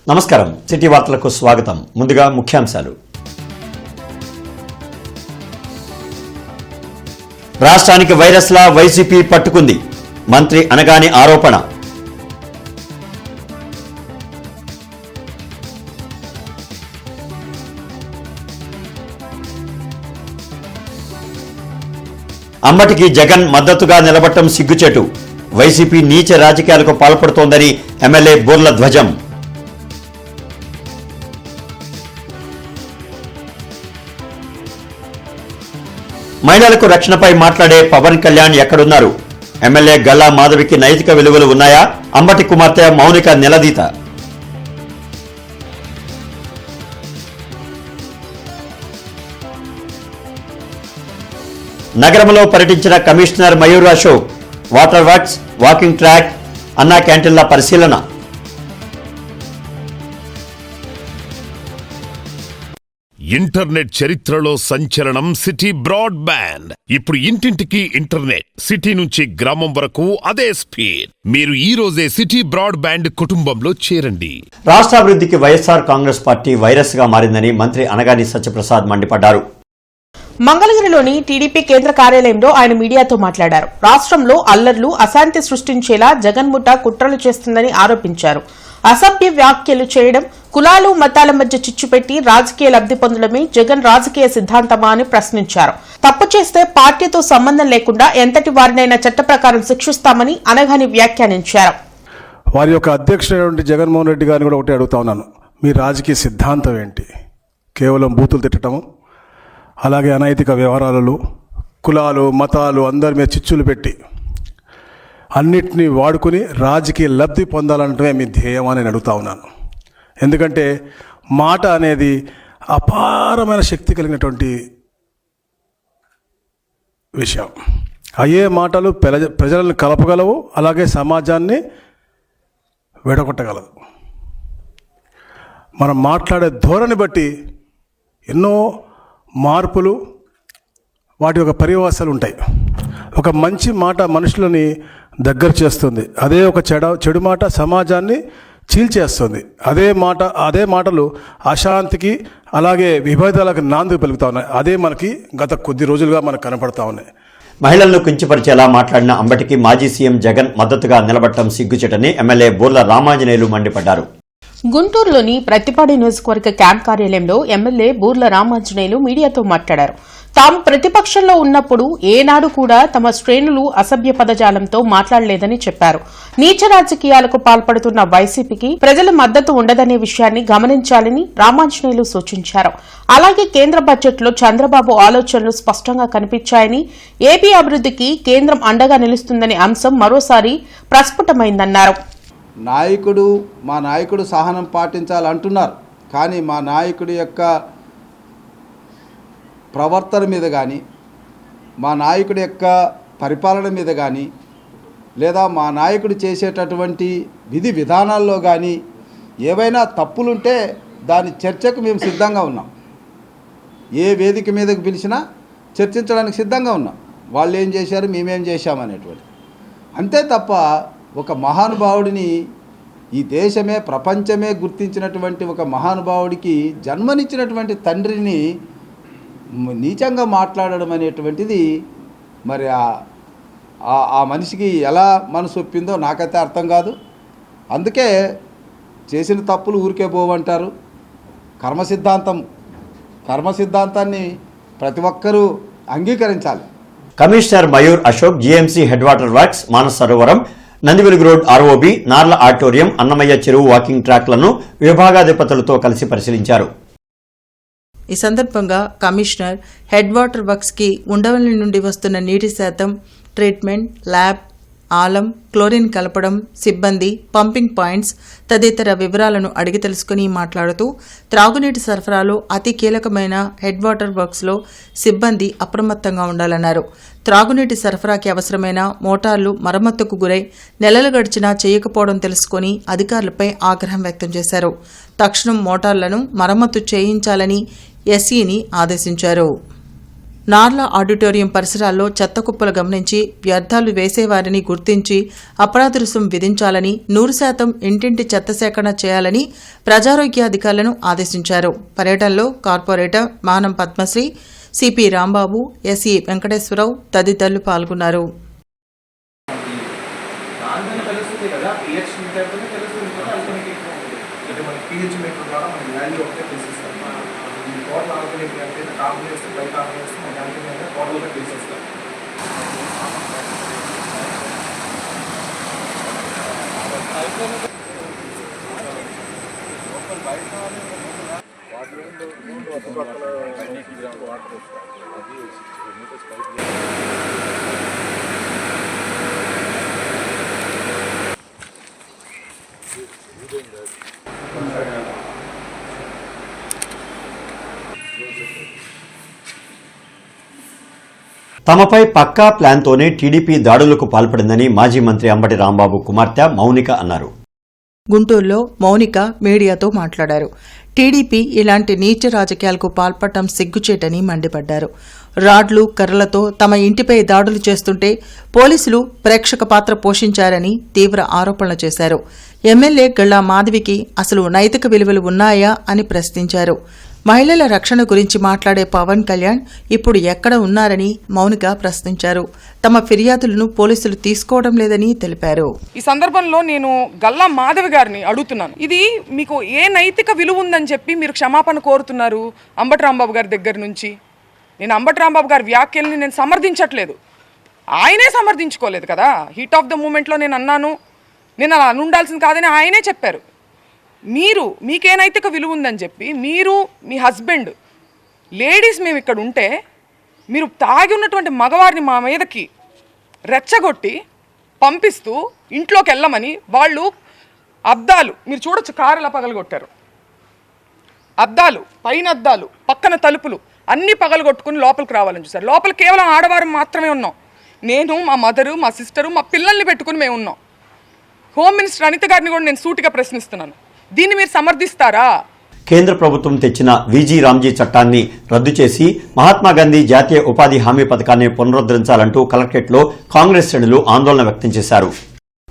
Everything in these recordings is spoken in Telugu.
నమస్కారం, సిటీ వార్తలకు స్వాగతం. ముందుగా ముఖ్యాంశాలు. రాష్ట్రానికి వైరస్లా వైసీపీ పట్టుకుంది, మంత్రి అనగాని ఆరోపణ. అంబటికి జగన్ మద్దతుగా నిలబడటం సిగ్గుచేటు, వైసీపీ నీచ రాజకీయాలకు పాల్పడుతోందని ఎమ్మెల్యే బూర్ల ధ్వజం. మహిళలకు రక్షణపై మాట్లాడే పవన్ కళ్యాణ్ ఎక్కడున్నారు? ఎమ్మెల్యే గల్లా మాధవికి నైతిక విలువలు ఉన్నాయా? అంబటి కుమార్తె మౌనిక నిలదీత. నగరంలో పర్యటించిన commissioner Mayur Ashok water works, walking track, అన్నా క్యాంటీన్ల పరిశీలన. ఇంటర్నెట్ చరిత్రలో సంచలనం సిటీ బ్రాడ్బ్యాండ్. ఇప్పుడు ఇంటింటికి ఇంటర్నెట్, సిటీ నుంచి గ్రామం వరకు అదే స్పీడ్. మీరు ఈ రోజే సిటీ బ్రాడ్బ్యాండ్ కుటుంబంలో చేరండి. రాష్ట్రాభివృద్ధికి వైఎస్ఆర్ కాంగ్రెస్ పార్టీ వైరస్ గా మారిందని మంత్రి అనగాని సత్యప్రసాద్ మండిపడ్డారు. మంగళగిరిలోని టీడీపీ కేంద్ర కార్యాలయంలో ఆయన మీడియాతో మాట్లాడారు. రాష్ట్రంలో అల్లర్లు, అశాంతి సృష్టించేలా జగన్ముఠ కుట్రలు చేస్తుందని ఆరోపించారు. అసభ్య వ్యాఖ్యలు చేయడం, కులాలు మతాల మధ్య చిచ్చుపెట్టి రాజకీయ లబ్ది పొందడమే జగన్ రాజకీయ సిద్ధాంతమా అని ప్రశ్నించారు. తప్పు చేస్తే పార్టీతో సంబంధం లేకుండా ఎంతటి వారినైనా చట్ట ప్రకారం శిక్షిస్తామని అనగాని వ్యాఖ్యానించారు. వారి యొక్క అధ్యక్షుడైనటువంటి జగన్మోహన్ రెడ్డి గారిని కూడా ఒకటి అడుగుతా ఉన్నాను, మీ రాజకీయ సిద్ధాంతం ఏంటి? కేవలం బూతులు తిట్టడము, అలాగే అనైతిక వ్యవహారాలు, కులాలు మతాలు అందరి మీద చిచ్చులు పెట్టి అన్నిటినీ వాడుకుని రాజకీయ లబ్ధి పొందాలంటే మీ ధ్యేయం అని అడుగుతా ఉన్నాను. ఎందుకంటే మాట అనేది అపారమైన శక్తి కలిగినటువంటి విషయం. అయ్యే మాటలు ప్రజలను కలపగలవు, అలాగే సమాజాన్ని విడగొట్టగలవు. మనం మాట్లాడే ధోరణి బట్టి ఎన్నో మార్పులు, వాటి యొక్క పర్యవసాలు ఉంటాయి. ఒక మంచి మాట మనుషులని దగ్గర చేస్తుంది, అదే ఒక చెడు మాట సమాజాన్ని చీల్చేస్తుంది. అదే మాటలు అశాంతికి అలాగే విభేదాలకు నాంది పలుకుతా ఉన్నాయి. అదే మనకి గత కొద్ది రోజులుగా మనకు కనపడతా ఉన్నాయి. మహిళలను కించపరిచేలా మాట్లాడిన అంబటికి మాజీ సీఎం జగన్ మద్దతుగా నిలబడటం సిగ్గుచేటని ఎమ్మెల్యే బూర్ల రామాంజనేయులు మండిపడ్డారు. గుంటూరులోని ప్రతిపాడు నియోజకవర్గ క్యాంప్ కార్యాలయంలో ఎమ్మెల్యే బూర్ల రామాంజనేయులు మీడియాతో మాట్లాడారు. తాము ప్రతిపక్షంలో ఉన్నప్పుడు ఏనాడు కూడా తమ శ్రేణులు అసభ్య పదజాలంతో మాట్లాడలేదని చెప్పారు. నీచ రాజకీయాలకు పాల్పడుతున్న వైసీపీకి ప్రజల మద్దతు ఉండదనే విషయాన్ని గమనించాలని రామాంజనేయులు సూచించారు. అలాగే కేంద్ర బడ్జెట్లో చంద్రబాబు ఆలోచనలు స్పష్టంగా కనిపించాయని, ఏపీ అభివృద్ధికి కేంద్రం అండగా నిలుస్తుందనే అంశం మరోసారి ప్రస్ఫుటమైందన్నారు. మా నాయకుడు సహనం పాటించాలంటున్నారు, కానీ మా నాయకుడి యొక్క ప్రవర్తన మీద కానీ, మా నాయకుడి యొక్క పరిపాలన మీద కానీ, లేదా మా నాయకుడు చేసేటటువంటి విధి విధానాల్లో కానీ ఏవైనా తప్పులుంటే దాని చర్చకు మేము సిద్ధంగా ఉన్నాం. ఏ వేదిక మీదకు పిలిచినా చర్చించడానికి సిద్ధంగా ఉన్నాం. వాళ్ళు ఏం చేశారు, మేమేం చేశామనేటువంటి. అంతే తప్ప ఒక మహానుభావుడిని ఈ దేశమే ప్రపంచమే గుర్తించినటువంటి ఒక మహానుభావుడికి జన్మనిచ్చినటువంటి తండ్రిని నీచంగా మాట్లాడడం అనేటువంటిది మరి ఆ మనిషికి ఎలా మనసు ఒప్పిందో నాకైతే అర్థం కాదు. అందుకే చేసిన తప్పులు ఊరికే పోవంటారు. కర్మ సిద్ధాంతాన్ని ప్రతి ఒక్కరూ అంగీకరించాలి. Commissioner Mayur Ashok GMC head water works, Manasa Sarovaram, Nandivelugu road ROB, Narla auditorium, Annamayya Cheruvu walking ట్రాక్లను విభాగాధిపతులతో కలిసి పరిశీలించారు. ఈ సందర్భంగా కమిషనర్ హెడ్ వాటర్ వర్క్స్ కి ఉండవల్లి నుండి వస్తున్న నీటి శాతం, ట్రీట్మెంట్, ల్యాబ్, ఆలం, క్లోరిన్ కలపడం, సిబ్బంది, పంపింగ్ పాయింట్స్ తదితర వివరాలను అడిగి తెలుసుకుని మాట్లాడుతూ త్రాగునీటి సరఫరాలో అతి కీలకమైన హెడ్ వాటర్ వర్క్స్లో సిబ్బంది అప్రమత్తంగా ఉండాలన్నారు. త్రాగునీటి సరఫరాకి అవసరమైన మోటార్లు మరమ్మతుకు గురై నెలలు గడిచినా చేయకపోవడం తెలుసుకుని అధికారులపై ఆగ్రహం వ్యక్తం చేశారు. తక్షణం మోటార్లను మరమ్మతు చేయించాలని ఎస్ఈని ఆదేశించారు. నార్ల ఆడిటోరియం పరిసరాల్లో చెత్త కుప్పలు గమనించి వ్యర్థాలు వేసేవారిని గుర్తించి అపరాధ రుసుం విధించాలని 100% ఇంటింటి చెత్త సేకరణ చేయాలని ప్రజారోగ్యాధికారులను ఆదేశించారు. పర్యటనలో కార్పొరేటర్ మానం పద్మశ్రీ, సిపి రాంబాబు, ఎస్ఈ వెంకటేశ్వరరావు తదితరులు పాల్గొన్నారు. తమపై పక్కా ప్లాన్తోనే టీడీపీ దాడులకు పాల్పడిందని మాజీ మంత్రి అంబటి రాంబాబు కుమార్తె మౌనిక అన్నారు. గుంటూరులో మౌనిక మీడియాతో మాట్లాడారు. టీడీపీ ఇలాంటి నీచ రాజకీయాలకు పాల్పడటం సిగ్గుచేటని మండిపడ్డారు. రాడ్లు, కర్రలతో తమ ఇంటిపై దాడులు చేస్తుంటే పోలీసులు ప్రేక్షక పాత్ర పోషించారని తీవ్ర ఆరోపణలు చేశారు. ఎమ్మెల్యే గళ్ళా మాధవికి అసలు నైతిక విలువలు ఉన్నాయా అని ప్రశ్నించారు. మహిళల రక్షణ గురించి మాట్లాడే పవన్ కళ్యాణ్ ఇప్పుడు ఎక్కడ ఉన్నారని మౌనిక ప్రశ్నించారు. తమ ఫిర్యాదులను పోలీసులు తీసుకోవడం లేదని తెలిపారు. ఈ సందర్భంలో నేను గల్లా మాధవి గారిని అడుగుతున్నాను, ఇది మీకు ఏ నైతిక విలువ ఉందని చెప్పి మీరు క్షమాపణ కోరుతున్నారు అంబటి రాంబాబు గారి దగ్గర నుంచి? నేను అంబటి రాంబాబు గారి వ్యాఖ్యల్ని నేను సమర్థించట్లేదు, ఆయనే సమర్థించుకోలేదు కదా. హీట్ ఆఫ్ ద మూమెంట్లో నేను అన్నాను, నేను అలా ఉండాల్సింది కాదని ఆయనే చెప్పారు. మీకే నైతిక విలువ ఉందని చెప్పి మీరు, మీ హస్బెండ్, లేడీస్ మేము ఇక్కడ ఉంటే మీరు తాగి ఉన్నటువంటి మగవారిని మా మీదకి రెచ్చగొట్టి పంపిస్తూ ఇంట్లోకి వెళ్ళమని వాళ్ళు అద్దాలు మీరు చూడొచ్చు, కారులా పగలగొట్టారు. అద్దాలు, పైన అద్దాలు, పక్కన తలుపులు అన్నీ పగలగొట్టుకుని లోపలికి రావాలని చూసారు. లోపల కేవలం ఆడవారు మాత్రమే ఉన్నాం. నేను, మా మదరు, మా సిస్టరు, మా పిల్లల్ని పెట్టుకుని మేము ఉన్నాం. హోమ్ మినిస్టర్ అనిత గారిని కూడా నేను సూటిగా ప్రశ్నిస్తున్నాను, దీన్ని మీరు సమర్థిస్తారా? కేంద్ర ప్రభుత్వం తెచ్చిన వీజీ రామ్జీ చట్టాన్ని రద్దు చేసి మహాత్మాగాంధీ జాతీయ ఉపాధి హామీ పథకాన్ని పునరుద్ధరించాలంటూ కలెక్టరేట్లో కాంగ్రెస్ శ్రేణులు ఆందోళన వ్యక్తం చేశారు.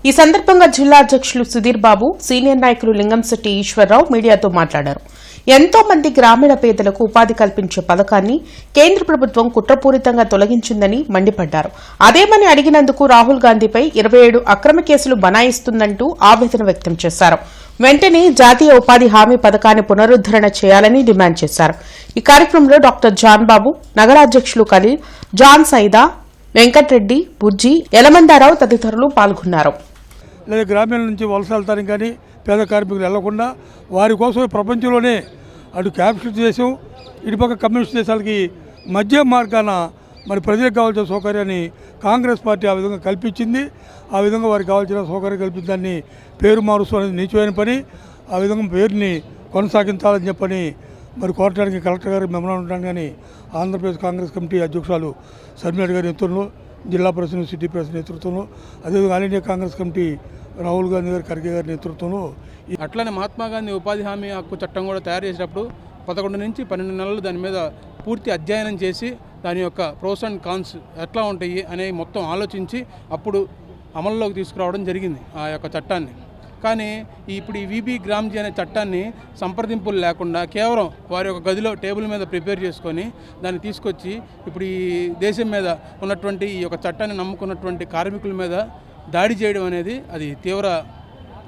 ఈ సందర్భంగా జిల్లా అధ్యక్షులు సుధీర్ బాబు, సీనియర్ నాయకులు లింగంశెట్టి ఈశ్వరరావు మీడియాతో మాట్లాడారు. ఎంతో మంది గ్రామీణ పేదలకు ఉపాధి కల్పించే పథకాన్ని కేంద్ర ప్రభుత్వం కుట్రపూరితంగా తొలగించిందని మండిపడ్డారు. అదేమని అడిగినందుకు రాహుల్ గాంధీపై 27 అక్రమ కేసులు బనాయిస్తుందంటూ ఆవేదన వ్యక్తం చేశారు. వెంటనే జాతీయ ఉపాధి హామీ పథకాన్ని పునరుద్దరణ చేయాలని డిమాండ్ చేశారు. ఈ కార్యక్రమంలో డాక్టర్ జాన్ బాబు, నగరాధ్యక్షులు ఖలీల్, జాన్ సైదా, వెంకట్రెడ్డి, బుజ్జి, యలమందారావు తదితరులు పాల్గొన్నారు. లేదా గ్రామీణ నుంచి వలస వెళ్తానికి కానీ పేద కార్మికులు వెళ్లకుండా వారి కోసం ప్రపంచంలోనే అటు క్యాపిటలిస్ట్ దేశం, ఇటుపక్క కమ్యూనిస్ట్ దేశాలకి మధ్య మార్గాన మరి ప్రజలకు కావాల్సిన సౌకర్యాన్ని కాంగ్రెస్ పార్టీ ఆ విధంగా కల్పించింది. ఆ విధంగా వారికి కావాల్సిన సౌకర్యం కల్పించడాన్ని పేరు మారుస్తూ అనేది నీచమైన పని. ఆ విధంగా పేరుని కొనసాగించాలని చెప్పని మరి కోరటానికి కలెక్టర్ గారికి మెమరాండం కానీ ఆంధ్రప్రదేశ్ కాంగ్రెస్ కమిటీ అధ్యక్షురాలు శర్మిల గారి నేతృత్వంలో, జిల్లా ప్రెసిడెంట్, సిటీ ప్రెసిడెంట్ నేతృత్వంలో, అదేవిధంగా all India Congress committee Rahul Gandhi గారి, ఖర్గే గారి నేతృత్వంలో అట్లనే మహాత్మా గాంధీ ఉపాధి హామీ హక్కు చట్టం కూడా తయారు చేసేటప్పుడు 11 నుంచి 12 నెలలు దాని మీద పూర్తి అధ్యయనం చేసి దాని యొక్క ప్రోస్ అండ్ కాన్స్ ఎట్లా ఉంటాయి అనేవి మొత్తం ఆలోచించి అప్పుడు అమల్లోకి తీసుకురావడం జరిగింది ఆ యొక్క చట్టాన్ని. కానీ ఇప్పుడు ఈ వీబీ గ్రామ్జీ అనే చట్టాన్ని సంప్రదింపులు లేకుండా కేవలం వారి యొక్క గదిలో టేబుల్ మీద ప్రిపేర్ చేసుకొని దాన్ని తీసుకొచ్చి ఇప్పుడు ఈ దేశం మీద ఉన్నటువంటి ఈ యొక్క చట్టాన్ని నమ్ముకున్నటువంటి కార్మికుల మీద దాడి చేయడం అనేది అది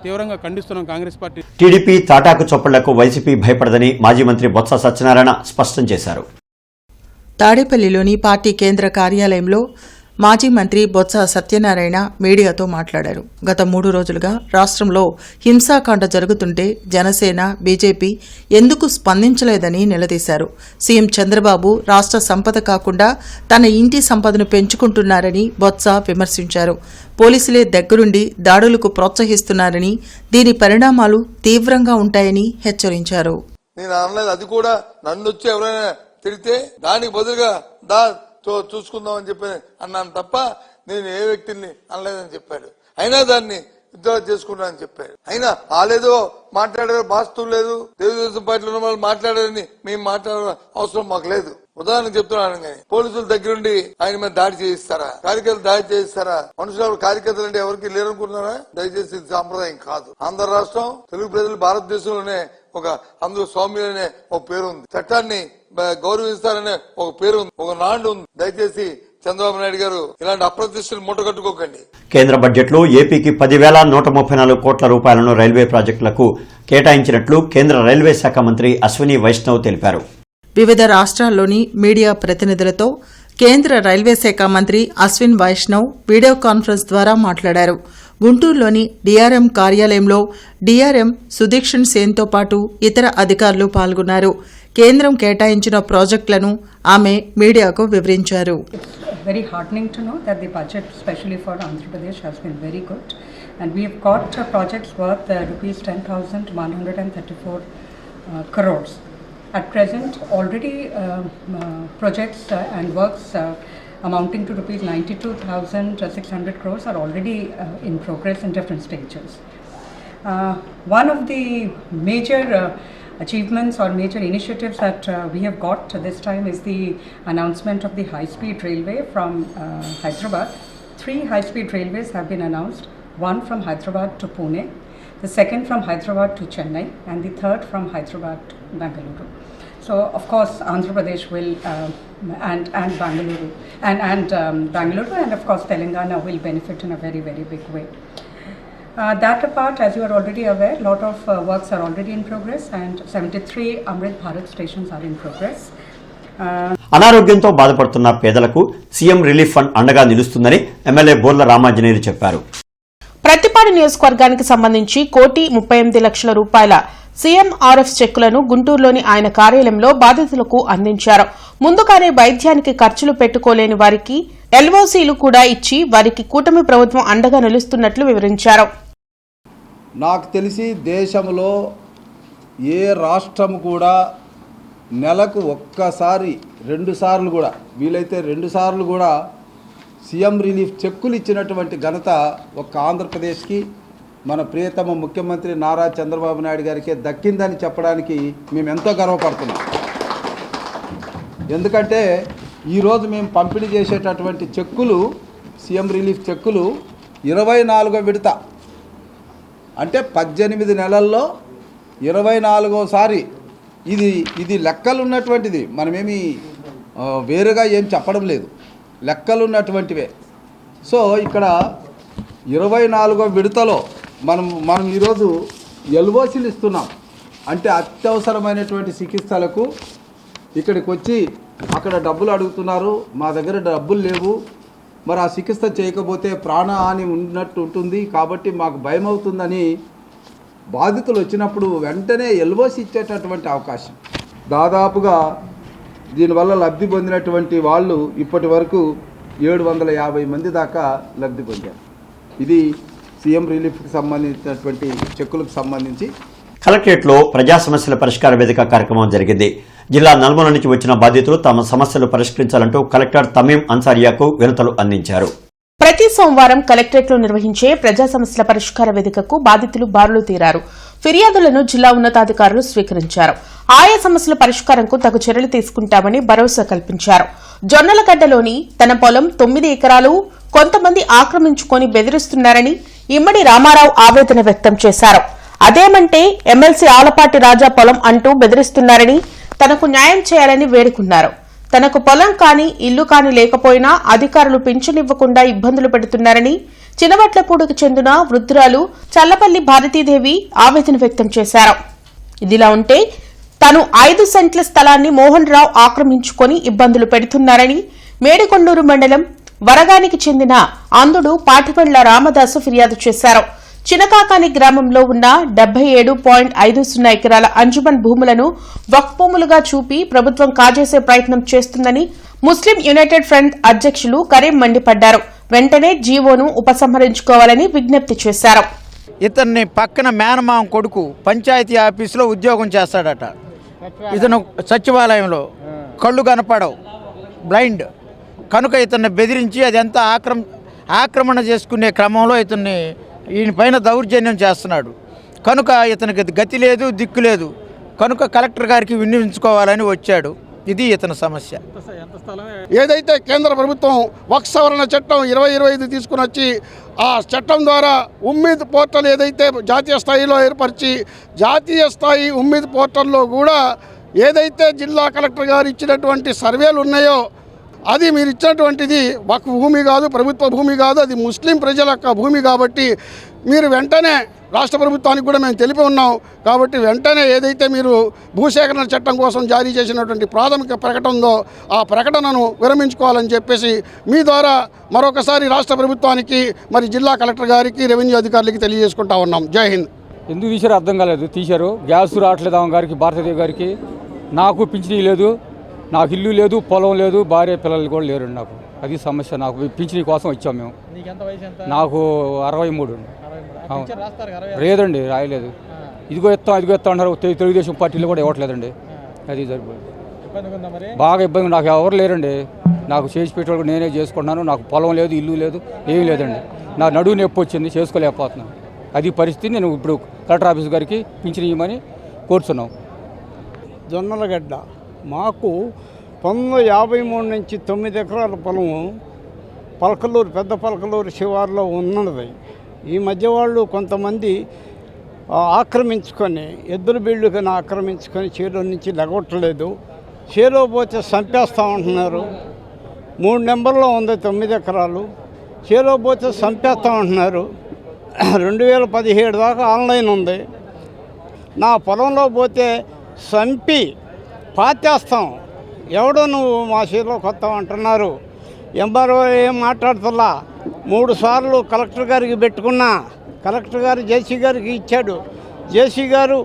తీవ్రంగా ఖండిస్తున్నాం కాంగ్రెస్ పార్టీ. టీడీపీ తాటాకు చొప్పళ్లకు వైసీపీ భయపడదని మాజీ మంత్రి బొత్స సత్యనారాయణ స్పష్టం చేశారు. తాడేపల్లిలోని పార్టీ కేంద్ర కార్యాలయంలో మాజీ మంత్రి బొత్స సత్యనారాయణ మీడియాతో మాట్లాడారు. గత 3 రోజులుగా రాష్ట్రంలో హింసాకాండ జరుగుతుంటే జనసేన, బీజేపీ ఎందుకు స్పందించలేదని నిలదీశారు. సీఎం చంద్రబాబు రాష్ట్ర సంపద కాకుండా తన ఇంటి సంపదను పెంచుకుంటున్నారని బొత్స విమర్శించారు. పోలీసులే దగ్గరుండి దాడులకు ప్రోత్సహిస్తున్నారని, దీని పరిణామాలు తీవ్రంగా ఉంటాయని హెచ్చరించారు. నేను అనలేదు, అది కూడా నన్ను వచ్చి ఎవరైనా తిరిగితే దానికి బదులుగా చూసుకుందాం అని చెప్పి అన్నాను తప్ప నేను ఏ వ్యక్తిని అనలేదని చెప్పాడు. అయినా దాన్ని విత్డ్రా చేసుకున్నానని చెప్పాడు. అయినా వాళ్ళేదో మాట్లాడారు, బాస్తు లేదు, తెలుగుదేశం పార్టీలో ఉన్న వాళ్ళు మాట్లాడారని మేము మాట్లాడే అవసరం మాకు లేదు. ఉదాహరణకు చెప్తున్నాను కానీ పోలీసుల దగ్గరుండి ఆయన మీద దాడి చేయిస్తారా? కార్యకర్తలు దాడి చేయిస్తారా? మనుషులు కార్యకర్తలు అంటే ఎవరికి లేరనుకుంటున్నారా? దయచేసి ఇది సాంప్రదాయం కాదు. ఆంధ్ర రాష్ట్రం తెలుగు ప్రజలు భారతదేశంలోనే అందులో స్వామి అనే ఒక పేరు ఉంది, చట్టాన్ని గౌరవిస్తారనే ఒక పేరు ఉంది, ఒక నాండు ఉంది. దయచేసి చంద్రబాబు నాయుడు గారు ఇలాంటి అప్రతిష్టలు మూటగట్టుకోకండి. కేంద్ర బడ్జెట్లో ఏపీకి 10,134 కోట్ల రూపాయలను రైల్వే ప్రాజెక్టులకు కేటాయించినట్లు కేంద్ర రైల్వే శాఖ మంత్రి అశ్విని వైష్ణవ్ తెలిపారు. వివిధ రాష్ట్రాల్లోని మీడియా ప్రతినిధులతో కేంద్ర రైల్వే శాఖ మంత్రి అశ్విన్ వైష్ణవ్ వీడియో కాన్ఫరెన్స్ ద్వారా మాట్లాడారు. గుంటూరులోని డీఆర్ఎం కార్యాలయంలో డీఆర్ఎం సుదీక్షణ్ సేన్తో పాటు ఇతర అధికారులు పాల్గొన్నారు. కేంద్రం కేటాయించిన ప్రాజెక్టులను ఆమె మీడియాకు వివరించారు. Very heartening to know that the budget, especially for Andhra Pradesh, has been very good, and we have got projects worth rupees 10,134 crores. At present, already projects and works amounting to rupees 92,600 crores are already in progress in different stages. One of the major achievements or major initiatives that we have got this time is the announcement of the high-speed railway from Hyderabad. 3 high-speed railways have been announced, one from Hyderabad to Pune, the second from Hyderabad to Chennai, and the third from Hyderabad to Bangalore. So, of course, Andhra Pradesh will and Bangalore Bangalore and of course Telangana will benefit in a very, very big way. That apart, as you are already aware, a lot of works are already in progress and 73 Amrit Bharat stations are in progress. అనారోగ్యంతో బాధపడుతున్న పేదలకు సీఎం రిలీఫ్ ఫండ్ అండగా నిలుస్తుందని ఎమ్మెల్యే బోర్ల రామాంజనేయులు చెప్పారు. ప్రతిపాడు నియోజకవర్గానికి సంబంధించి 1,38,00,000 రూపాయల సీఎంఆర్ఎఫ్ చెక్కులను గుంటూరులోని ఆయన కార్యాలయంలో బాధితులకు అందించారు. ముందుగానే వైద్యానికి ఖర్చులు పెట్టుకోలేని వారికి ఎల్ఓసీలు కూడా ఇచ్చి వారికి కూటమి ప్రభుత్వం అండగా నిలుస్తున్నట్లు వివరించారు. నాకు తెలిసి దేశంలో ఏ రాష్ట్రం కూడా నెలకు ఒక్కసారి 2 సార్లు కూడా వీలైతే 2 సార్లు కూడా సీఎం రిలీఫ్ చెక్కులు ఇచ్చినటువంటి ఘనత ఒక్క ఆంధ్రప్రదేశ్కి మన ప్రియతమ ముఖ్యమంత్రి నారా చంద్రబాబు నాయుడు గారికే దక్కిందని చెప్పడానికి మేము ఎంతో గర్వపడుతున్నాం. ఎందుకంటే ఈరోజు మేము పంపిణీ చేసేటటువంటి చెక్కులు సీఎం రిలీఫ్ చెక్కులు 24వ విడత అంటే 18 నెలల్లో 24వసారి ఇది లెక్కలు ఉన్నటువంటిది. మనమేమి వేరుగా ఏం చెప్పడం లేదు, లెక్కలు ఉన్నటువంటివే. సో ఇక్కడ 24వ విడతలో మనం ఈరోజు ఎల్ఓసీలు ఇస్తున్నాం. అంటే అత్యవసరమైనటువంటి చికిత్సలకు ఇక్కడికి వచ్చి అక్కడ డబ్బులు అడుగుతున్నారు, మా దగ్గర డబ్బులు లేవు, మరి ఆ చికిత్స చేయకపోతే ప్రాణహాని ఉన్నట్టు ఉంటుంది కాబట్టి మాకు భయం అవుతుందని బాధితులు వచ్చినప్పుడు వెంటనే ఎల్ఓసి ఇచ్చేటటువంటి అవకాశం. దాదాపుగా దీనివల్ల లబ్ధి పొందినటువంటి వాళ్ళు ఇప్పటి వరకు 750 మంది దాకా లబ్ధి పొందారు. ఇది సీఎం రిలీఫ్కి సంబంధించినటువంటి చెక్కులకు సంబంధించి. కలెక్టరేట్లో ప్రజా సమస్యల పరిష్కార వేదిక కార్యక్రమం జరిగింది. జిల్లా నలుమూల నుంచి వచ్చిన బాధితులు తమ సమస్యలు పరిష్కరించాలంటూ కలెక్టర్ తమీం అన్సారియాకు వినతులు అందించారు. ప్రతి సోమవారం కలెక్టరేట్లో నిర్వహించే ప్రజా సమస్యల పరిష్కార వేదికకు బాధితులు బారులు తీరారు. ఫిర్యాదులను జిల్లా ఉన్నతాధికారులు స్వీకరించారు. ఆయా సమస్యల పరిష్కారంకు తగు చర్యలు తీసుకుంటామని భరోసా కల్పించారు. జొన్నలగడ్డలోని తన పొలం 9 ఎకరాలు కొంతమంది ఆక్రమించుకొని బెదిరిస్తున్నారని ఇమ్మడి రామారావు ఆవేదన వ్యక్తం చేశారు. అదేమంటే ఎమ్మెల్సీ ఆలపాటి రాజా పొలం అంటూ బెదిరిస్తున్నారని, తనకు న్యాయం చేయాలని వేడుకున్నారు. తనకు పొలం కాని ఇల్లు కాని లేకపోయినా అధికారులు పింఛనివ్వకుండా ఇబ్బందులు పెడుతున్నారని చినవట్లపూడికి చెందిన వృద్ధురాలు చల్లపల్లి భారతీదేవి ఆవేదన వ్యక్తం చేశారు. ఇదిలా ఉంటే తాను 5 సెంట్ల స్థలాన్ని మోహన్ రావు ఆక్రమించుకొని ఇబ్బందులు పెడుతున్నారని మేడికొండూరు మండలం వరగానికి చెందిన అంధుడు పాటిపండ్ల రామదాసు ఫిర్యాదు చేశారు. చినకాకాని గ్రామంలో ఉన్న 77.50 ఎకరాల అంజుమన్ భూములను వక్ఫ్ భూములుగా చూపి ప్రభుత్వం కాజేసే ప్రయత్నం చేస్తుందని ముస్లిం యునైటెడ్ ఫ్రంట్ అధ్యక్షులు కరీం మండిపడ్డారు. వెంటనే జీవోను ఉపసంహరించుకోవాలని విజ్ఞప్తి చేశారు. ఇతన్ని పక్కన మేనమామ కొడుకు పంచాయతీ ఆఫీసులో ఉద్యోగం చేస్తాడట. ఇతను సచివాలయంలో కళ్ళు కనపడవు, బ్లైండ్ కనుక ఇతన్ని బెదిరించి అదంతా ఆక్రమణ చేసుకునే క్రమంలో ఈయన పైన దౌర్జన్యం చేస్తున్నాడు. కనుక ఇతనికి గతి లేదు, దిక్కు లేదు. కనుక కలెక్టర్ గారికి విన్నవించుకోవాలని వచ్చాడు. ఇది ఇతని సమస్య. ఏదైతే కేంద్ర ప్రభుత్వం వక్ఫ్ సవరణ చట్టం 2025 తీసుకుని వచ్చి ఆ చట్టం ద్వారా ఉమ్మీద్ పోర్టల్ ఏదైతే జాతీయ స్థాయిలో ఏర్పరిచి జాతీయ స్థాయి ఉమ్మీద్ పోర్టల్లో కూడా ఏదైతే జిల్లా కలెక్టర్ గారు ఇచ్చినటువంటి సర్వేలు ఉన్నాయో అది మీరు ఇచ్చినటువంటిది వక్ఫ్ భూమి కాదు, ప్రభుత్వ భూమి కాదు, అది ముస్లిం ప్రజల యొక్క భూమి కాబట్టి మీరు వెంటనే రాష్ట్ర ప్రభుత్వానికి కూడా మేము తెలిపి ఉన్నాం. కాబట్టి వెంటనే ఏదైతే మీరు భూసేకరణ చట్టం కోసం జారీ చేసినటువంటి ప్రాథమిక ప్రకటన ఉందో ఆ ప్రకటనను విరమించుకోవాలని చెప్పేసి మీ ద్వారా మరొకసారి రాష్ట్ర ప్రభుత్వానికి మరి జిల్లా కలెక్టర్ గారికి రెవెన్యూ అధికారులకి తెలియజేసుకుంటా ఉన్నాం. జై హింద్. ఎందుకు తీశారో అర్థం కాలేదు. తీశారు, గ్యాస్ రావట్లేదు ఆమె గారికి, భారతదేవి గారికి. నాకు పింఛనీ లేదు, నాకు ఇల్లు లేదు, పొలం లేదు, భార్య పిల్లలు కూడా లేరు. నాకు అది సమస్య. నాకు పింఛనీ కోసం వచ్చాం మేము. నాకు 63. లేదండి, రాయలేదు. ఇదిగో ఎత్తాం అంటారు. తెలుగుదేశం పార్టీలో కూడా ఇవ్వట్లేదండి. అది సరిపోయింది, బాగా ఇబ్బంది. నాకు ఎవరు లేరండి, నాకు చేసి పెట్టేవాళ్ళు నేనే చేసుకుంటున్నాను. నాకు పొలం లేదు, ఇల్లు లేదు, ఏమీ లేదండి. నా నడువు నొప్పి వచ్చింది, చేసుకోలేకపోతున్నాను. అది పరిస్థితి. నేను ఇప్పుడు కలెక్టర్ ఆఫీస్ గారికి పింఛన్ ఇవ్వమని కోరుతున్నాం. జొన్నలగడ్డ మాకు 1953 నుంచి 9 ఎకరాల పొలము పలకలూరు, పెద్ద పలకలూరు శివారులో ఉన్నది. ఈ మధ్య వాళ్ళు కొంతమంది ఆక్రమించుకొని, ఎద్దుల బీళ్ళు కానీ ఆక్రమించుకొని చేలో నుంచి లెగొట్టలేదు. చేలో పోతే చంపేస్తామంటున్నారు. 3 నెంబర్లో ఉంది 9 ఎకరాలు. చేలో పోతే చంపేస్తామంటున్నారు. 2017 దాకా ఆన్లైన్ ఉంది. నా పొలంలో పోతే చంపి పాతేస్తాం, ఎవడో నువ్వు మా చేతిలోకి వస్తావు అంటున్నారు. ఎంఆర్ఓ ఏం మాట్లాడుతున్నా. 3 సార్లు కలెక్టర్ గారికి పెట్టుకున్నా. కలెక్టర్ గారు జేసీ గారికి ఇచ్చాడు, జేసీ గారు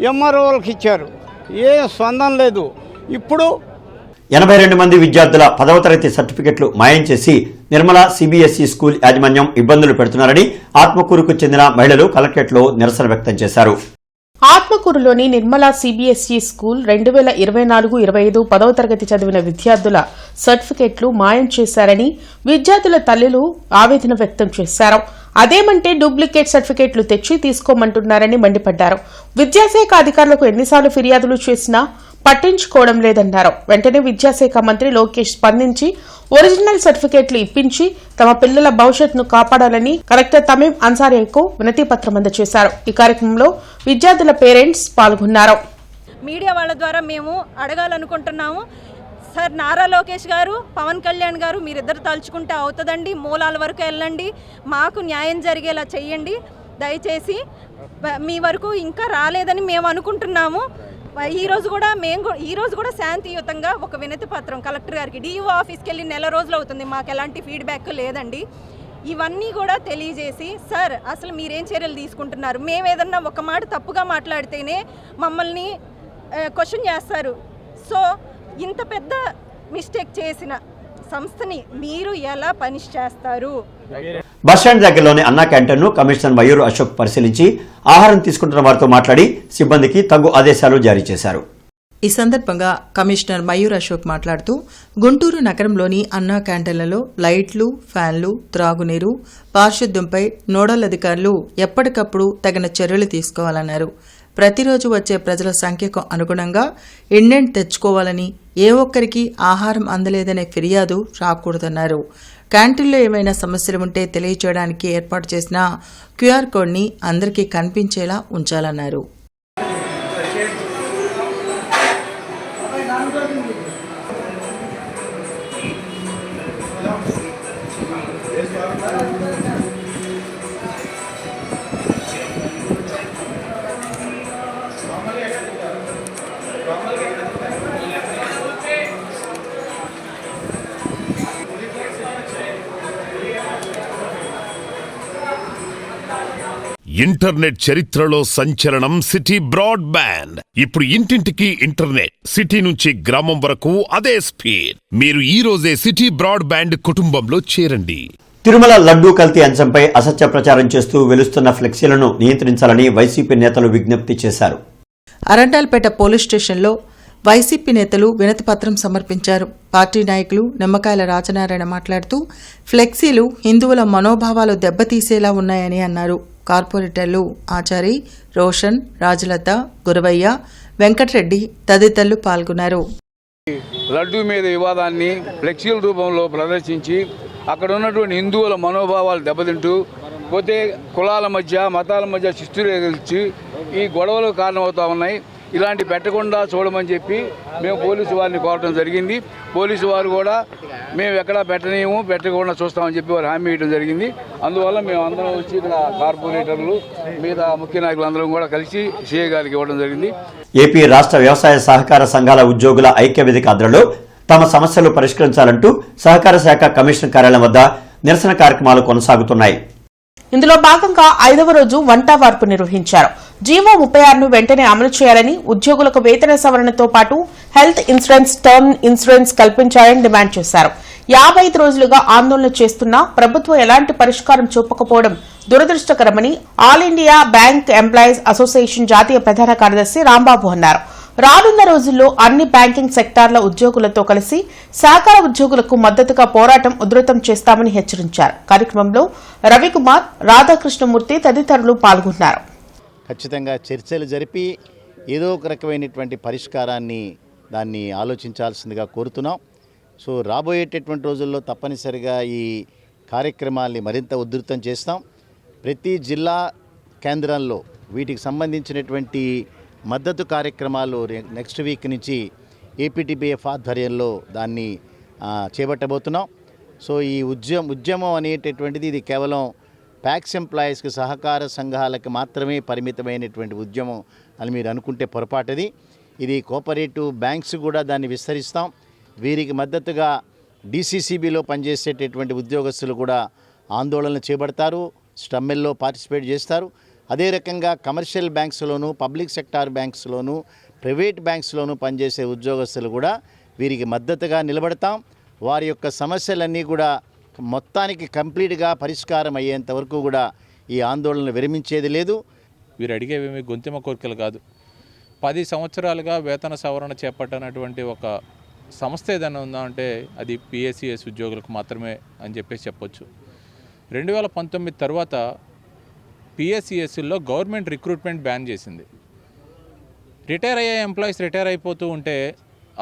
ఎంఆర్ఓలకు ఇచ్చారు. ఏ స్పందన లేదు. ఇప్పుడు 82 మంది విద్యార్థుల 10వ తరగతి సర్టిఫికెట్లు మాయం చేసి నిర్మల సిబిఎస్ఈ స్కూల్ యాజమాన్యం ఇబ్బందులు పెడుతున్నారని ఆత్మకూరుకు చెందిన మహిళలు కలెక్టరేట్లో నిరసన వ్యక్తం చేశారు. ఆత్మకూరులోని నిర్మలా సిబిఎస్ఈ స్కూల్ 2024-25 10వ తరగతి చదివిన విద్యార్థుల సర్టిఫికెట్లు మాయం చేశారని విద్యార్థుల తల్లులు ఆవేదన వ్యక్తం చేశారు. అదేమంటే డూప్లికేట్ సర్టిఫికెట్లు తెచ్చి తీసుకోమంటున్నారని మండిపడ్డారు. విద్యాశాఖ అధికారులకు ఎన్నిసార్లు ఫిర్యాదులు చేసినా పట్టించుకోవడం లేదన్నారు. వెంటనే విద్యాశాఖ మంత్రి లోకేష్ స్పందించి ఒరిజినల్ సర్టిఫికెట్లు ఇప్పించి తమ పిల్లల భవిష్యత్తును కాపాడాలని కలెక్టర్ తమీం అన్సారీకు వినతి పత్రం అందజేశారు. ఈ కార్యక్రమంలో విద్యార్థుల పేరెంట్స్ పాల్గొన్నారు. మీడియా వాళ్ళ ద్వారా మేము అడగాలనుకుంటున్నాము. సార్, నారా లోకేష్ గారు, పవన్ కళ్యాణ్ గారు, మీరిద్దరు తలుచుకుంటే అవుతుందండి. మూలాల వరకు వెళ్ళండి, మాకు న్యాయం జరిగేలా చెయ్యండి దయచేసి. మీ వరకు ఇంకా రాలేదని మేము అనుకుంటున్నాము. ఈ రోజు కూడా శాంతియుతంగా ఒక వినతి పత్రం కలెక్టర్ గారికి డిఓ ఆఫీస్కి వెళ్ళి 1 నెల రోజులు అవుతుంది. మాకు ఎలాంటి ఫీడ్బ్యాక్ లేదండి. ఇవన్నీ కూడా తెలియజేసి, సార్ అసలు మీరేం చర్యలు తీసుకుంటున్నారు? మేము ఏదన్నా ఒక మాట తప్పుగా మాట్లాడితేనే మమ్మల్ని క్వశ్చన్ చేస్తారు. సో ఇంత పెద్ద మిస్టేక్ చేసిన సంస్థని మీరు ఎలా పనిష్ చేస్తారు? బస్టాండ్ దగ్గరలోని అన్నా క్యాంటీన్ను కమిషనర్ మయూర్ అశోక్ పరిశీలించి ఆహారం తీసుకుంటున్న వారితో మాట్లాడి సిబ్బందికి తగు ఆదేశాలు జారీ చేశారు. ఈ సందర్భంగా కమిషనర్ మయూర్ అశోక్ మాట్లాడుతూ గుంటూరు నగరంలోని అన్నా క్యాంటీన్లలో లైట్లు, ఫ్యాన్లు, త్రాగునీరు, పారిశుద్ధ్యంపై నోడల్ అధికారులు ఎప్పటికప్పుడు తగిన చర్యలు తీసుకోవాలన్నారు. ప్రతిరోజు వచ్చే ప్రజల సంఖ్యకు అనుగుణంగా ఇండెంట్ తెచ్చుకోవాలని, ఏ ఒక్కరికి ఆహారం అందలేదనే ఫిర్యాదు రాకూడదన్నారు. క్యాంటీన్లో ఏమైనా సమస్యలు ఉంటే తెలియచేయడానికి ఏర్పాటు చేసిన క్యూఆర్ కోడ్ని అందరికీ కనిపించేలా ఉంచాలన్నారు. ఇంటర్నెట్ చరిత్రలో సంచలనం సిటీ బ్రాడ్బ్యాండ్. ఇప్పుడు ఇంటింటికి ఇంటర్నెట్, సిటీ నుంచి గ్రామం వరకు అదే స్పీడ్. మీరు ఈ రోజే సిటీ బ్రాడ్బ్యాండ్ కుటుంబంలో చేరండి. తిరుమల లడ్డూ కల్తీ అంశంపై అసత్య ప్రచారం చేస్తూ వెలుస్తున్న ఫ్లెక్సీలను నియంత్రించాలని వైసీపీ నేతలు విజ్ఞప్తి చేశారు. అరండాల్పేట పోలీస్ స్టేషన్లో వైసీపీ నేతలు వినతిపత్రం సమర్పించారు. పార్టీ నాయకులు నిమ్మకాయల రాజనారాయణ మాట్లాడుతూ ఫ్లెక్సీలు హిందువుల మనోభావాలు దెబ్బతీసేలా ఉన్నాయని అన్నారు. కార్పొరేటర్లు ఆచారి, రోషన్, రాజలత, గురవయ్య, వెంకటరెడ్డి తదితరులు పాల్గొన్నారు. లడ్డూ మీద వివాదాన్ని ఫ్లెక్సీల రూపంలో ప్రదర్శించి అక్కడ ఉన్నటువంటి హిందువుల మనోభావాలు దెబ్బతింటూ పోతే కులాల మధ్య మతాల మధ్య శిస్తులేల్చి ఈ గొడవలు కారణమవుతూ ఉన్నాయి. ఇలాంటి పెట్టకుండా చూడమని చెప్పి మేము పోలీసు వారిని కోరడం జరిగింది. పోలీసు వారు కూడా మేము ఎక్కడా పెట్టకుండా చూస్తామని చెప్పి వారు హామీ ఇవ్వడం జరిగింది. అందువల్ల మేము అందరం వచ్చి ఇక్కడ కార్పొరేటర్లు మిగతా ముఖ్య నాయకులు అందరం కూడా కలిసి సీఏ గారికి ఇవ్వడం జరిగింది. ఏపీ రాష్ట్ర వ్యవసాయ సహకార సంఘాల ఉద్యోగుల ఐక్య వేదిక ఆధ్వర్యంలో తమ సమస్యలు పరిష్కరించాలంటూ సహకార శాఖ కమిషనర్ కార్యాలయం వద్ద నిరసన కార్యక్రమాలు కొనసాగుతున్నాయి. ఇందులో భాగంగా 5వ రోజు వంటా వార్పు నిర్వహించారు. జీవో 36ను వెంటనే అమలు చేయాలని, ఉద్యోగులకు వేతన సవరణతో పాటు హెల్త్ ఇన్సూరెన్స్, టర్మ్ ఇన్సూరెన్స్ కల్పించాలని డిమాండ్ చేశారు. 55 రోజులుగా ఆందోళన చేస్తున్నా ప్రభుత్వం ఎలాంటి పరిష్కారం చూపకపోవడం దురదృష్టకరమని All India Bank Employees Association జాతీయ ప్రధాన కార్యదర్శి రాంబాబు అన్నారు. రానున్న రోజుల్లో అన్ని బ్యాంకింగ్ సెక్టార్ల ఉద్యోగులతో కలిసి సహకార ఉద్యోగులకు మద్దతుగా పోరాటం ఉధృతం చేస్తామని హెచ్చరించారు. కార్యక్రమంలో రవికుమార్, రాధాకృష్ణమూర్తి తదితరులు పాల్గొన్నారు. ఖచ్చితంగా చర్చలు జరిపి ఏదో ఒక రకమైనటువంటి పరిష్కారాన్ని దాన్ని ఆలోచించాల్సిందిగా కోరుతున్నాం. సో రాబోయేటటువంటి రోజుల్లో తప్పనిసరిగా ఈ కార్యక్రమాల్ని మరింత ఉధృతం చేస్తాం. ప్రతి జిల్లా కేంద్రంలో వీటికి సంబంధించినటువంటి మద్దతు కార్యక్రమాలు నెక్స్ట్ వీక్ నుంచి ఏపీటీబీఎఫ్ ఆధ్వర్యంలో దాన్ని చేపట్టబోతున్నాం. సో ఈ ఉద్యమం అనేటటువంటిది ఇది కేవలం ప్యాక్స్ ఎంప్లాయీస్కి సహకార సంఘాలకు మాత్రమే పరిమితమైనటువంటి ఉద్యమం అని మీరు అనుకుంటే పొరపాటుది. ఇది కోఆపరేటివ్ బ్యాంక్స్ కూడా దాన్ని విస్తరిస్తాం. వీరికి మద్దతుగా డీసీసీబీలో పనిచేసేటటువంటి ఉద్యోగస్తులు కూడా ఆందోళనలు చేపడతారు, స్టమ్మెల్లో పార్టిసిపేట్ చేస్తారు. అదే రకంగా కమర్షియల్ బ్యాంక్స్లోను, పబ్లిక్ సెక్టార్ బ్యాంక్స్లోను, ప్రైవేట్ బ్యాంక్స్లోను పనిచేసే ఉద్యోగస్తులు కూడా వీరికి మద్దతుగా నిలబడతాం. వారి యొక్క సమస్యలన్నీ కూడా మొత్తానికి కంప్లీట్గా పరిష్కారం అయ్యేంత వరకు కూడా ఈ ఆందోళన విరమించేది లేదు. వీరు అడిగేవేమి గొంతెమ్మ కోరికలు కాదు. 10 సంవత్సరాలుగా వేతన సవరణ చేపట్టనటువంటి ఒక సంస్థ ఏదైనా ఉందా అంటే అది పిఎస్సిఎస్ ఉద్యోగులకు మాత్రమే అని చెప్పేసి చెప్పొచ్చు. 2019 తర్వాత పిఎస్సిఎస్లో గవర్నమెంట్ రిక్రూట్మెంట్ బ్యాన్ చేసింది. రిటైర్ అయ్యే ఎంప్లాయీస్ రిటైర్ అయిపోతూ ఉంటే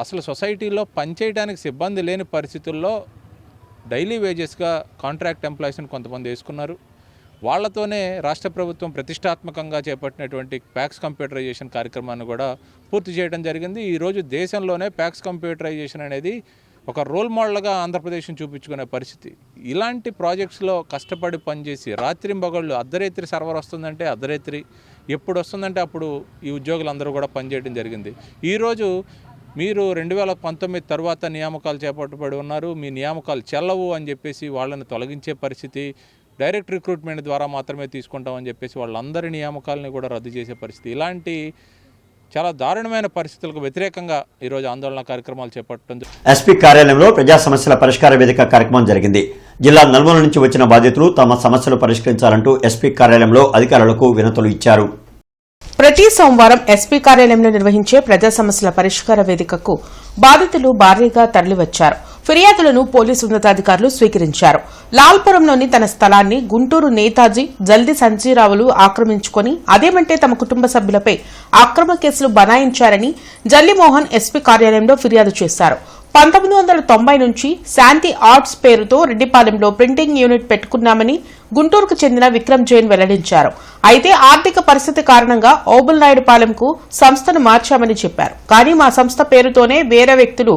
అసలు సొసైటీలో పనిచేయడానికి సిబ్బంది లేని పరిస్థితుల్లో డైలీ వేజెస్గా కాంట్రాక్ట్ ఎంప్లాయీస్ని కొంతమంది వేసుకున్నారు. వాళ్లతోనే రాష్ట్ర ప్రభుత్వం ప్రతిష్టాత్మకంగా చేపట్టినటువంటి ప్యాక్స్ కంప్యూటరైజేషన్ కార్యక్రమాన్ని కూడా పూర్తి చేయడం జరిగింది. ఈరోజు దేశంలోనే ప్యాక్స్ కంప్యూటరైజేషన్ అనేది ఒక రోల్ మోడల్గా ఆంధ్రప్రదేశ్ని చూపించుకునే పరిస్థితి. ఇలాంటి ప్రాజెక్ట్స్లో కష్టపడి పనిచేసి రాత్రింబగళ్ళు అర్ధరాత్రి సర్వర్ వస్తుందంటే అర్ధరాత్రి, ఎప్పుడు వస్తుందంటే అప్పుడు ఈ ఉద్యోగులందరూ కూడా పనిచేయడం జరిగింది. ఈరోజు మీరు 2019 తర్వాత నియామకాలు చేపట్టబడి ఉన్నారు, మీ నియామకాలు చెల్లవు అని చెప్పేసి వాళ్ళని తొలగించే పరిస్థితి, డైరెక్ట్ రిక్రూట్మెంట్ ద్వారా మాత్రమే తీసుకుంటామని చెప్పేసి వాళ్ళందరి నియామకాలని కూడా రద్దు చేసే పరిస్థితి. ఇలాంటి చాలా దారుణమైన పరిస్థితులకు వ్యతిరేకంగా ఈరోజు ఆందోళన కార్యక్రమాలు చేపట్టడం. ఎస్పీ కార్యాలయంలో ప్రజా సమస్యల పరిష్కార వేదిక కార్యక్రమం జరిగింది. జిల్లా నలుమూల నుంచి వచ్చిన బాధితులు తమ సమస్యలు పరిష్కరించాలంటూ ఎస్పీ కార్యాలయంలో అధికారులకు వినతులు ఇచ్చారు. ప్రతి సోమవారం ఎస్పీ కార్యాలయంలో నిర్వహించే ప్రజా సమస్యల పరిష్కార వేదికకు బాధితులు భారీగా తరలివచ్చారు. ఫిర్యాదులను పోలీసు ఉన్నతాధికారులు స్వీకరించారు. లాల్పురంలోని తన స్థలాన్ని గుంటూరు నేతాజీ జల్ది సంజీరావులు ఆక్రమించుకుని అదేమంటే తమ కుటుంబ సభ్యులపై అక్రమ కేసులు బనాయించారని జల్లిమోహన్ ఎస్పీ కార్యాలయంలో ఫిర్యాదు చేశారు. 1990 నుంచి శాంతి ఆర్ట్స్ పేరుతో రెడ్డిపాలెంలో ప్రింటింగ్ యూనిట్ పెట్టుకున్నామని గుంటూరుకు చెందిన విక్రమ్ జైన్ వెల్లడించారు. అయితే ఆర్థిక పరిస్థితి కారణంగా ఓబుల్నాయుడుపాలెంకు సంస్థను మార్చామని చెప్పారు. కానీ మా సంస్థ పేరుతోనే వేరే వ్యక్తులు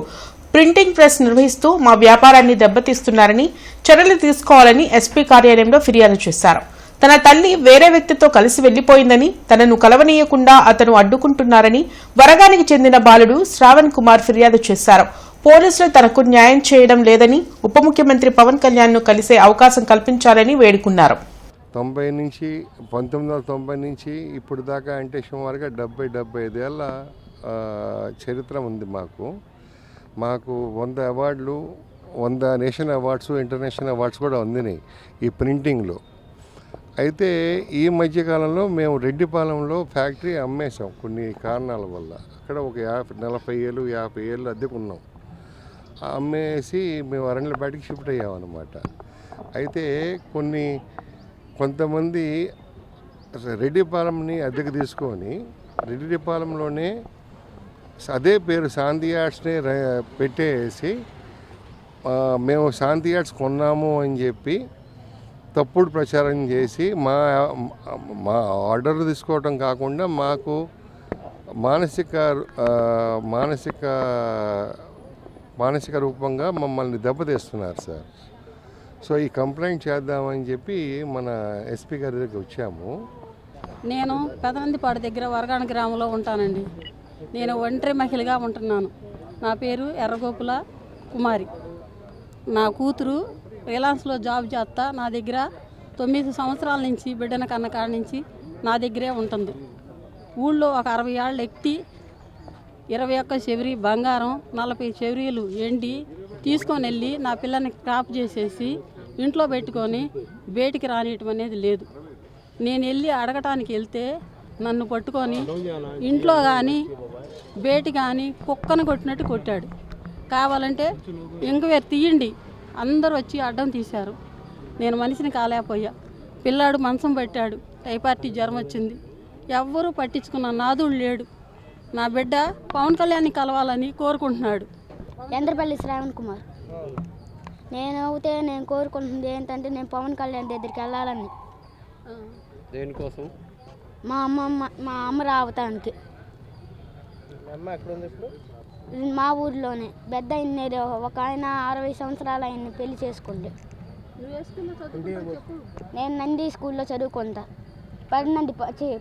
ప్రింటింగ్ ప్రెస్ నిర్వహిస్తూ మా వ్యాపారాన్ని దెబ్బతీస్తున్నారని చర్యలు తీసుకోవాలని ఎస్పీ కార్యాలయంలో ఫిర్యాదు చేశారు. తన తల్లి వేరే వ్యక్తితో కలిసి వెళ్లిపోయిందని, తనను కలవనీయకుండా అతను అడ్డుకుంటున్నారని వరగానికి చెందిన బాలుడు శ్రావణ్ కుమార్ ఫిర్యాదు చేశారు. పోలీసులు తనకు న్యాయం చేయడం లేదని, ఉప ముఖ్యమంత్రి పవన్ కళ్యాణ్ ను కలిసే అవకాశం కల్పించాలని వేడుకున్నారు. 1990 నుంచి ఇప్పుడు దాకా అంటే సుమారుగా 70-75 ఏళ్ల చరిత్ర ఉంది మాకు 100 అవార్డులు, 100 నేషనల్ అవార్డ్స్, ఇంటర్నేషనల్ అవార్డ్స్ కూడా అందినాయి ఈ ప్రింటింగ్లో. అయితే ఈ మధ్యకాలంలో మేము రెడ్డిపాలెంలో ఫ్యాక్టరీ అమ్మేసాం కొన్ని కారణాల వల్ల. అక్కడ ఒక 40 ఏళ్ళు 50 ఏళ్ళు అద్దెకున్నాం. అమ్మేసి మేము అరణ్యపేటకి షిఫ్ట్ అయ్యామన్నమాట. అయితే కొంతమంది రెడ్డిపాలెంని అద్దెకు తీసుకొని రెడ్డిపాలెంలోనే అదే పేరు శాంతి యాడ్స్నే పెట్టేసి మేము శాంతి యాడ్స్ కొన్నాము అని చెప్పి తప్పుడు ప్రచారం చేసి మా ఆర్డర్ తీసుకోవటం కాకుండా మాకు మానసిక రూపంగా మమ్మల్ని దెబ్బతీస్తున్నారు సార్. సో ఈ కంప్లైంట్ చేద్దామని చెప్పి మన ఎస్పీ గారి దగ్గరికి వచ్చాము. నేను పెదనందిపాడు దగ్గర వరగాణ గ్రామంలో ఉంటానండి. నేను ఒంటరి మహిళగా ఉంటున్నాను. నా పేరు ఎర్రగోపుల కుమారి. నా కూతురు రిలయన్స్లో జాబ్ చేస్తా నా దగ్గర 9 సంవత్సరాల నుంచి బిడ్డన కన్న కాడ నుంచి నా దగ్గరే ఉంటుంది. ఊళ్ళో ఒక 60 ఏళ్ళ వ్యక్తి 21 చెవిరి బంగారం 40 చెవిరీలు ఎండి తీసుకొని వెళ్ళి నా పిల్లని క్రాప్ చేసేసి ఇంట్లో పెట్టుకొని బయటికి రానియటం అనేది లేదు. నేను వెళ్ళి అడగటానికి వెళ్తే నన్ను పట్టుకొని ఇంట్లో కానీ బయటి కానీ కుక్కను కొట్టినట్టు కొట్టాడు. కావాలంటే ఎంక్వైరీ తీయండి అందరూ వచ్చి అడ్డం తీశారు. నేను మనిషిని కాలేకపోయా. పిల్లాడు మంచం పట్టాడు, టైఫాయిడ్ జ్వరం వచ్చింది. ఎవ్వరూ పట్టించుకున్న నాదుడు లేడు. నా బిడ్డ పవన్ కళ్యాణ్ని కలవాలని కోరుకుంటున్నాడు. చంద్రపల్లి శ్రావణ్ కుమార్. నేను కోరుకుంటుంది ఏంటంటే నేను పవన్ కళ్యాణ్ దగ్గరికి వెళ్ళాలని. దేనికోసం? మా అమ్మ రావటానికి. మా ఊర్లోనే పెద్ద ఒక ఆయన 60 సంవత్సరాలు ఆయన్ని పెళ్లి చేసుకోండి. నేను నంది స్కూల్లో చదువుకుంటా.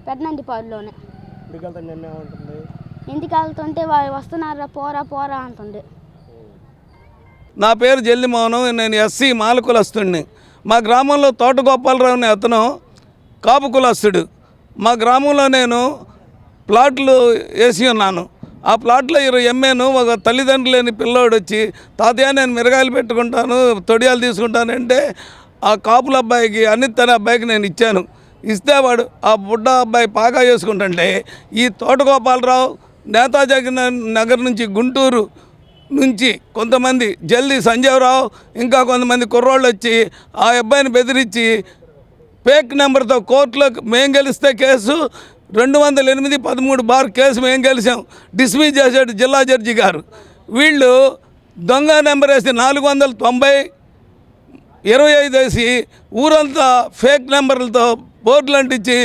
పెద్దనందిపాడులోనే. ఇంటికి వెళ్తుంటే వాళ్ళు వస్తున్నారా పోరా అంటుండే. నా పేరు జల్లి మోహనం. నేను ఎస్సీ మాల కులస్తుడిని. మా గ్రామంలో తోట గోపాలరావు అనే అతను కాపు కులస్తుడు. మా గ్రామంలో నేను ప్లాట్లు వేసి ఉన్నాను. ఆ ప్లాట్లో 20 ఎమ్మెను ఒక తల్లిదండ్రులు లేని పిల్లోడు వచ్చి తాతయ్య నేను మిరగాయలు పెట్టుకుంటాను తొడియాలు తీసుకుంటానంటే ఆ కాపుల అబ్బాయికి అనిత్ అనే అబ్బాయికి నేను ఇచ్చాను. ఇస్తే వాడు ఆ బుడ్డ అబ్బాయి పాగా చేసుకుంటుంటే ఈ తోట గోపాలరావు నేతాజీ నగర్ నుంచి గుంటూరు నుంచి కొంతమంది జల్దీ సంజీవరావు ఇంకా కొంతమంది కుర్రోళ్ళు వచ్చి ఆ అబ్బాయిని బెదిరించి ఫేక్ నెంబర్తో కోర్టులో మేము గెలిస్తే కేసు 208/13 కేసు మేము గెలిచాం. డిస్మిస్ చేశాడు జిల్లా జడ్జి గారు. వీళ్ళు దొంగ నెంబర్ వేసి 490/25 వేసి ఊరంతా ఫేక్ నెంబర్లతో బోర్డులు అంటించి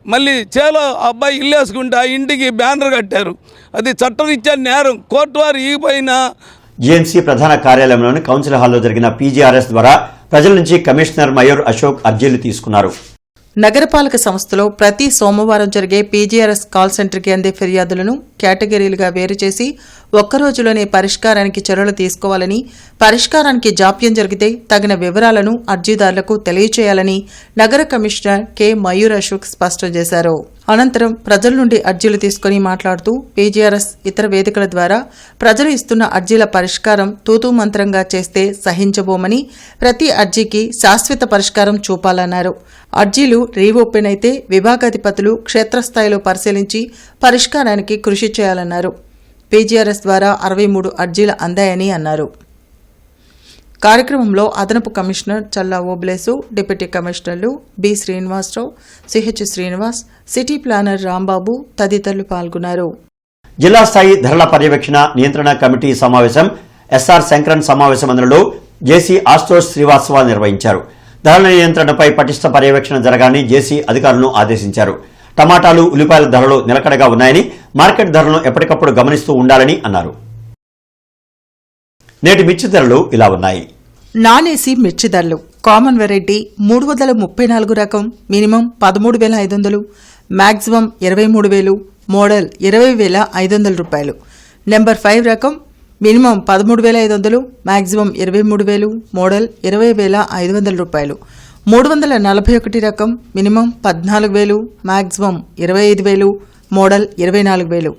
మళ్ళీ చేలో అబ్బాయి ఇల్లు వేసుకుంటే ఆ ఇంటికి బ్యానర్ కట్టారు. అది చట్టరీత్యా నేరం. కోర్టు వారు ఈగిపోయినా జీఎంసీ ప్రధాన కార్యాలయంలోని కౌన్సిల్ హాల్లో జరిగిన పీజీఆర్ఎస్ ద్వారా ప్రజల నుంచి కమిషనర్ మయూర్ అశోక్ అర్జీలు తీసుకున్నారు. నగరపాలక సంస్థలో ప్రతి సోమవారం జరిగే పీజీఆర్ఎస్ కాల్ సెంటర్కి అందే ఫిర్యాదులను కేటగిరీలుగా వేరు చేసి ఒక్కరోజులోనే పరిష్కారానికి చర్యలు తీసుకోవాలని, పరిష్కారానికి జాప్యం జరిగితే తగిన వివరాలను అర్జీదారులకు తెలియచేయాలని నగర కమిషనర్ కె మయూర్ అశోక్ స్పష్టం చేశారు. అనంతరం ప్రజల నుండి అర్జీలు తీసుకుని మాట్లాడుతూ పీజీఆర్ఎస్ ఇతర వేదికల ద్వారా ప్రజలు ఇస్తున్న అర్జీల పరిష్కారం తూతూ మంత్రంగా చేస్తే సహించబోమని, ప్రతి అర్జీకి శాశ్వత పరిష్కారం చూపాలన్నారు. అర్జీలు రీఓపెన్ అయితే విభాగాధిపతులు క్షేత్రస్థాయిలో పరిశీలించి పరిష్కారానికి కృషి చేయాలన్నారు. పీజీఆర్ఎస్ ద్వారా 63 అర్జీలు అందాయని అన్నారు. కార్యక్రమంలో అదనపు కమిషనర్ చల్లా ఓబ్లేసు, డిప్యూటీ కమిషనర్లు B Srinivasa Rao, CH Srinivas, city planner Rambabu తదితరులు పాల్గొన్నారు. జిల్లా స్థాయి ధరల పర్యవేక్షణ నియంత్రణ కమిటీ సమావేశం ఎస్ఆర్ శంకరన్ సమావేశ మందిరంలో జేసీ ఆశుతోష్ శ్రీవాస్తవ నిర్వహించారు. ధరల నియంత్రణపై పటిష్ట పర్యవేక్షణ జరగాలని జేసీ అధికారులను ఆదేశించారు. టమాటాలు, ఉల్లిపాయల ధరలు నిలకడగా ఉన్నాయని, మార్కెట్ ధరలను ఎప్పటికప్పుడు గమనిస్తూ ఉండాలని అన్నారు. నేటి మిర్చి ధరలు ఇలా ఉన్నాయి. నాన్ ఏసీ మిర్చి ధరలు కామన్ వెరైటీ 334 రకం మినిమం 13,500, మాక్సిమం 23,000, మోడల్ 20,500 రూపాయలు. నెంబర్ 5 రకం మినిమం 13,500, మాక్సిమం 23,000, మోడల్ 20,500 రూపాయలు. 341 రకం minimum 14,000, maximum 25,000, model 24,000.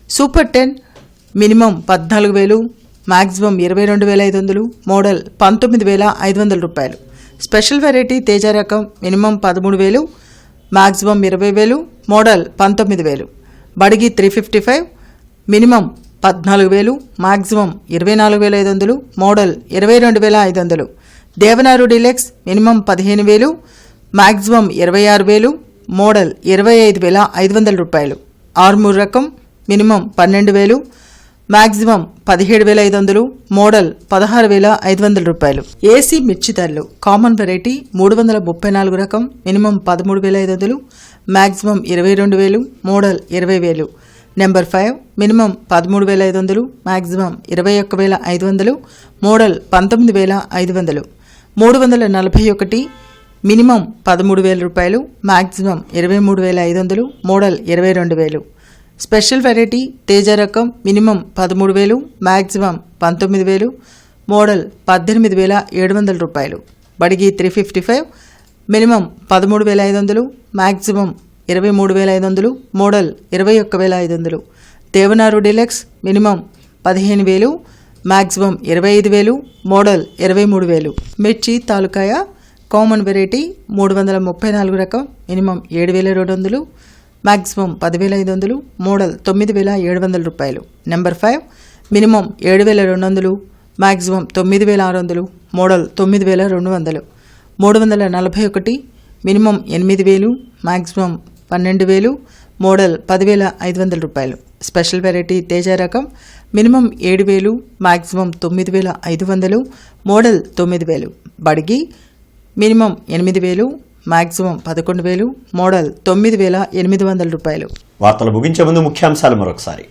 Super 10 minimum 14,000, maximum 22,500, model 19,500 రూపాయలు. స్పెషల్ వెరైటీ తేజ రకం minimum 13,000, maximum 20,000, model 19,000. Byadgi 355 minimum 14,000, maximum 24,500, model 22,500. Devanur deluxe minimum 15,000, maximum 26,000, model 25,500 రూపాయలు. ఆర్మూర్ రకం మినిమం 12,000, మ్యాక్సిమం 17,500, మోడల్ 16,500 రూపాయలు. ఏసీ మిర్చి ధరలు కామన్ వెరైటీ 334 రకం minimum 13,500, maximum 22,000, model 20,000. Number 5 minimum 13,500, maximum 21,500, model 19,500. 341 minimum 13,000 రూపాయలు, maximum 23,500, model 22,000. Special variety Teja రకం మినిమం 13,000, మ్యాక్సిమం 19,000, మోడల్ 18,700 రూపాయలు. Byadgi 355 minimum 13,500, maximum 23,500, model 21,500. Devanur deluxe minimum 15,000, maximum 25,000, model 23,000. మిర్చి తాలూకాయ కామన్ వెరైటీ 334 రకం మినిమం 7,200, మ్యాక్సిమం 10,500, మోడల్ 9,700 రూపాయలు. Number 5 minimum 7,200, maximum 9,600, model 9,200. 341 minimum 8,000, maximum 12,000, model 10,500 రూపాయలు. స్పెషల్ వెరైటీ తేజ రకం minimum 7,000, maximum 9,500, model 9,000. Byadgi minimum 8,000, maximum 11,000, model 9,800 రూపాయలు. వార్తలు ముగించే ముందు ముఖ్యాంశాలు మరొకసారి.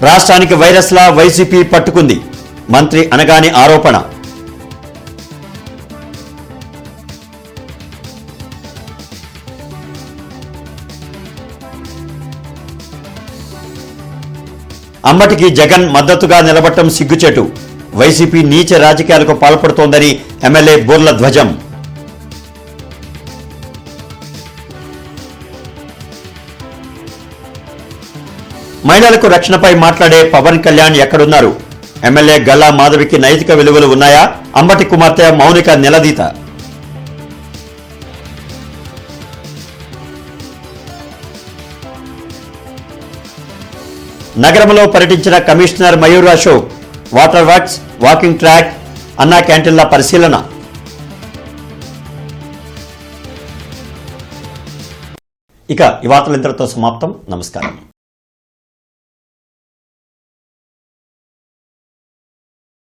రాష్ట్రానికి వైరస్లా వైసీపీ పట్టుకుంది, మంత్రి అనగాని ఆరోపణ. అంబటికి జగన్ మద్దతుగా నిలబడటం సిగ్గుచేటు, వైసీపీ నీచ రాజకీయాలకు పాల్పడుతోందని ఎమ్మెల్యే బూర్ల ధ్వజం. మహిళలకు రక్షణపై మాట్లాడే పవన్ కళ్యాణ్ ఎక్కడున్నారు? ఎమ్మెల్యే గల్లా మాధవికి నైతిక విలువలు ఉన్నాయా? అంబటి కుమార్తె మౌనిక నిలదీత. నగరంలో పర్యటించిన commissioner Mayur Ashok water works, walking track, అన్నా క్యాంటీన్ల పరిశీలన. ఇక ఈ వార్తలు ఇంతటితో సమాప్తం. నమస్కారం.